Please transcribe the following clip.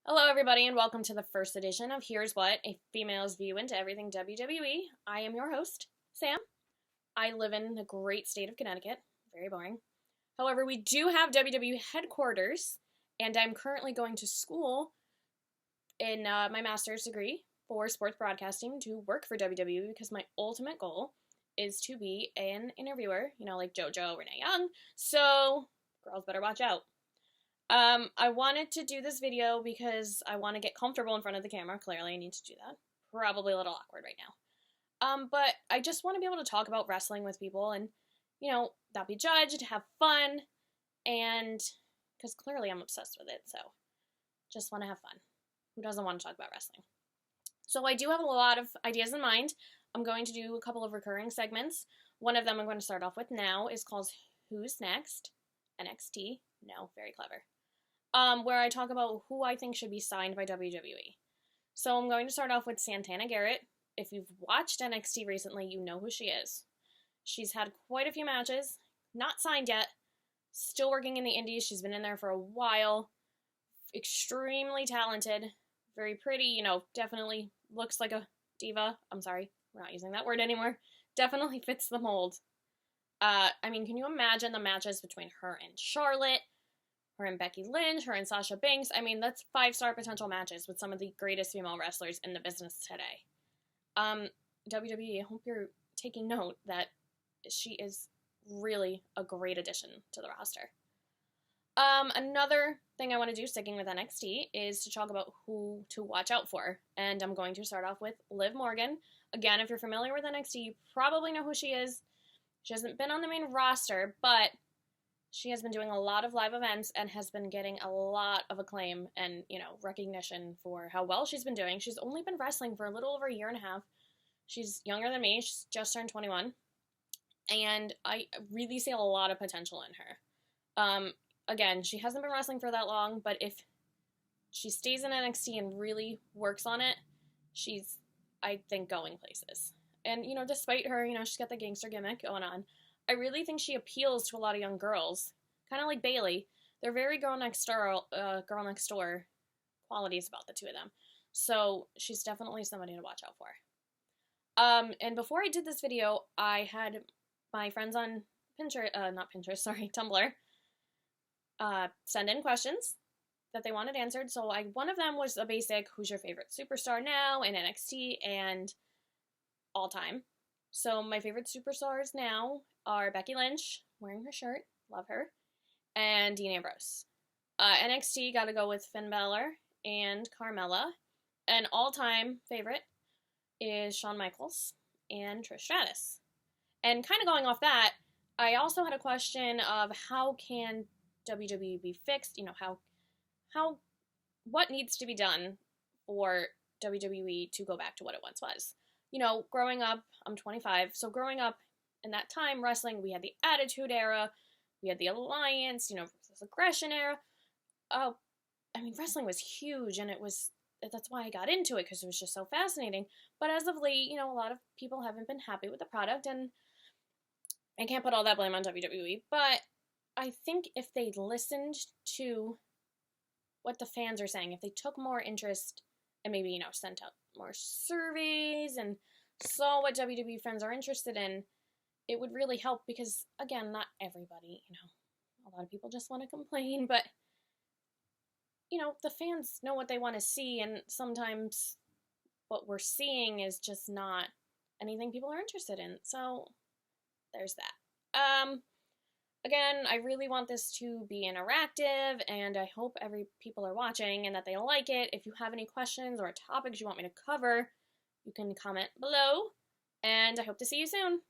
Hello, everybody, and welcome to the first edition of Here's What, a female's view into everything WWE. I am your host, Sam. I live in the great state of Connecticut. Very boring. However, we do have WWE headquarters, and I'm currently going to school in my master's degree for sports broadcasting to work for WWE because my ultimate goal is to be an interviewer, like JoJo, Renee Young. So, girls better watch out. I wanted to do this video because I want to get comfortable in front of the camera. Clearly, I need to do that. Probably a little awkward right now. But I just want to be able to talk about wrestling with people and, not be judged, have fun, and because clearly I'm obsessed with it, so just want to have fun. Who doesn't want to talk about wrestling? So I do have a lot of ideas in mind. I'm going to do a couple of recurring segments. One of them I'm going to start off with now is called Who's Next? NXT. No, very clever. Where I talk about who I think should be signed by WWE. So I'm going to start off with Santana Garrett. If you've watched NXT recently, you know who she is. She's had quite a few matches, not signed yet, still working in the indies. She's been in there for a while. Extremely talented, very pretty, definitely looks like a diva. I'm sorry, we're not using that word anymore. Definitely fits the mold. Can you imagine the matches between her and Charlotte? Her and Becky Lynch, her and Sasha Banks. That's 5-star potential matches with some of the greatest female wrestlers in the business today. WWE, I hope you're taking note that she is really a great addition to the roster. Another thing I want to do, sticking with NXT, is to talk about who to watch out for. And I'm going to start off with Liv Morgan. Again, if you're familiar with NXT, you probably know who she is. She hasn't been on the main roster, but she has been doing a lot of live events and has been getting a lot of acclaim and, recognition for how well she's been doing. She's only been wrestling for a little over a year and a half. She's younger than me. She's just turned 21. And I really see a lot of potential in her. Again, she hasn't been wrestling for that long, but if she stays in NXT and really works on it, she's, I think, going places. And, despite her, she's got the gangster gimmick going on. I really think she appeals to a lot of young girls, kind of like Bayley. They're very girl next door qualities about the two of them. So she's definitely somebody to watch out for. And before I did this video, I had my friends on Tumblr, send in questions that they wanted answered. So one of them was a basic, who's your favorite superstar now in NXT and all time. So my favorite superstars now are Becky Lynch, wearing her shirt, love her, and Dean Ambrose. NXT, gotta go with Finn Balor and Carmella. An all-time favorite is Shawn Michaels and Trish Stratus. And kind of going off that, I also had a question of how can WWE be fixed? What needs to be done for WWE to go back to what it once was? Growing up, I'm 25, so growing up in that time, wrestling, we had the Attitude Era, we had the Alliance, this Aggression Era. Wrestling was huge, and that's why I got into it, because it was just so fascinating. But as of late, a lot of people haven't been happy with the product, and I can't put all that blame on WWE, but I think if they listened to what the fans are saying, if they took more interest and maybe, sent out more surveys and saw what WWE fans are interested in, it would really help because, again, not everybody, a lot of people just want to complain, but, the fans know what they want to see, and sometimes what we're seeing is just not anything people are interested in, so there's that. Again, I really want this to be interactive, and I hope people are watching and that they like it. If you have any questions or topics you want me to cover, you can comment below, and I hope to see you soon.